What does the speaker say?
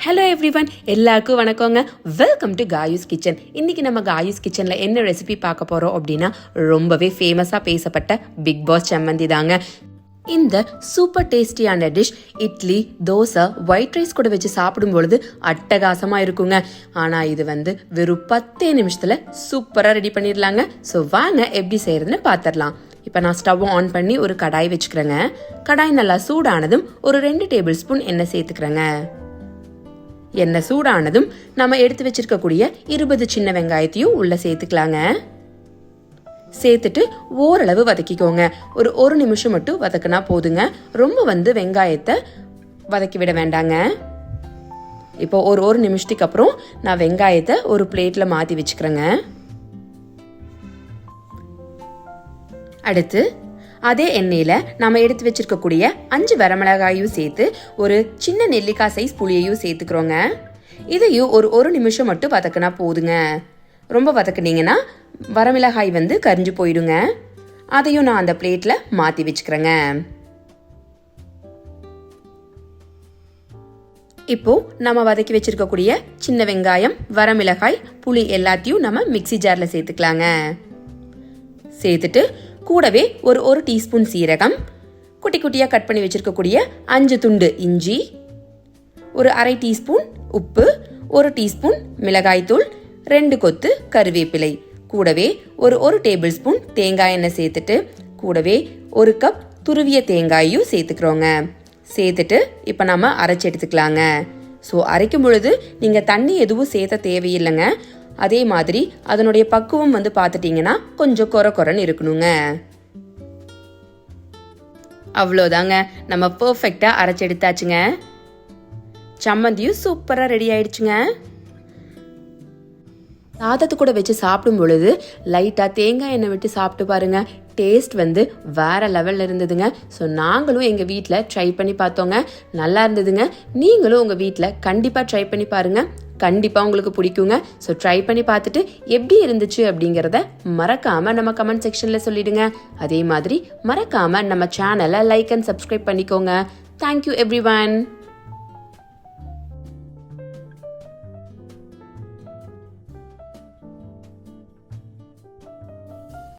Hello everyone, எல்லாருக்கும் வணக்கங்க. Welcome to Kayu's kitchen. இன்றைக்கி நம்ம காயூஸ் கிச்சனில் என்ன ரெசிபி பார்க்க போகிறோம் அப்படின்னா, ரொம்பவே ஃபேமஸாக பேசப்பட்ட பிக் பாஸ் சம்மந்தி தாங்க. இந்த சூப்பர் டேஸ்டியான dish idli, dosa, white rice கூட வச்சு சாப்பிடும் பொழுது அட்டகாசமாக இருக்குங்க. ஆனால் இது வெறும் 10 நிமிஷத்தில் சூப்பராக ரெடி பண்ணிடலாங்க. ஸோ வாங்க எப்படி செய்கிறதுன்னு பார்த்துடலாம். இப்போ நான் ஸ்டவ் ஆன் பண்ணி ஒரு கடாய் வச்சுக்கிறேங்க. கடாய் நல்லா சூடானதும் ஒரு 2 டேபிள் ஸ்பூன் எண்ணெய் சேர்த்துக்கிறேங்க. எண்ணெய் சூடானதும் நம்ம எடுத்து வச்சிருக்கக்கூடிய 20 சின்ன வெங்காயத்தையும் உள்ள சேர்த்துக்கலாங்க. சேர்த்துட்டு ஓரளவு வதக்கிக்கோங்க. ஒரு நிமிஷம் மட்டும் வதக்கினா போதுங்க. ரொம்ப வெங்காயத்தை வதக்கி விட வேண்டாங்க. இப்போ ஒரு நிமிஷத்துக்கு அப்புறம் நான் வெங்காயத்தை ஒரு பிளேட்ல மாத்தி வச்சுக்கிறேங்க. அடுத்து அதே எண்ணெயில நாம எடுத்து வச்சிருக்கக்கூடிய 5 வரமிளகாயும் சேர்த்து ஒரு சின்ன நெல்லிக்காய் சைஸ் புளியையும் சேர்த்துக்கிறோங்க. இதையும் ஒரு நிமிஷம் மட்டும் வதக்கினா போதுங்க. ரொம்ப வதக்குனீங்கன்னா வரமிளகாய் கரிஞ்சு போயிடுங்க. அதையும் நான் அந்த பிளேட்ல மாத்தி வச்சுக்கிறேங்க. இப்போ நம்ம வதக்கி வச்சிருக்கக்கூடிய சின்ன வெங்காயம், வரமிளகாய், புளி எல்லாத்தையும் நம்ம மிக்ஸி ஜார்ல சேர்த்துக்கலாங்க. சேர்த்துட்டு கூடவே ஒரு டீஸ்பூன் சீரகம், குட்டி குட்டியாக கட் பண்ணி வச்சிருக்கக்கூடிய 5 துண்டு இஞ்சி, ஒரு அரை டீஸ்பூன் உப்பு, 1 டீஸ்பூன் மிளகாய்த்தூள், 2 கொத்து கருவேப்பிலை, கூடவே ஒரு டேபிள் ஸ்பூன் தேங்காய் எண்ணெய் சேர்த்துட்டு கூடவே 1 கப் துருவிய தேங்காயும் சேர்த்துக்கிறோங்க. சேர்த்துட்டு இப்போ நம்ம அரைச்சி எடுத்துக்கலாங்க. ஸோ அரைக்கும் பொழுது நீங்கள் தண்ணி எதுவும் சேர்த்த தேவையில்லைங்க. அதே மாதிரி அதனுடைய பக்குவம் பார்த்துட்டீங்கன்னா கொஞ்சம் கொரன்னு இருக்கணுங்க. அவ்வளோதாங்க, நம்ம பெர்ஃபெக்டா அரைச்செடுத்தாச்சுங்க. சம்மந்தியும் சூப்பரா ரெடி ஆயிடுச்சுங்க. சாதத்து கூட வச்சு சாப்பிடும் பொழுது லைட்டா தேங்காய் எண்ணெய் விட்டு சாப்பிட்டு பாருங்க. டேஸ்ட் வேற லெவல்ல இருந்ததுங்க. ஸோ நாங்களும் எங்க வீட்டில் ட்ரை பண்ணி பார்த்தோங்க. நல்லா இருந்ததுங்க. நீங்களும் உங்க வீட்டில் கண்டிப்பா ட்ரை பண்ணி பாருங்க. கண்டிப்பா உங்களுக்கு பிடிக்குங்க. ஸோ ட்ரை பண்ணி பார்த்துட்டு எப்படி இருந்துச்சு அப்படிங்கிறத மறக்காம நம்ம கமெண்ட் செக்ஷன்ல சொல்லிடுங்க. அதே மாதிரி மறக்காம நம்ம சேனலை லைக் அண்ட் சப்ஸ்கிரைப் பண்ணிக்கோங்க. Thank you everyone.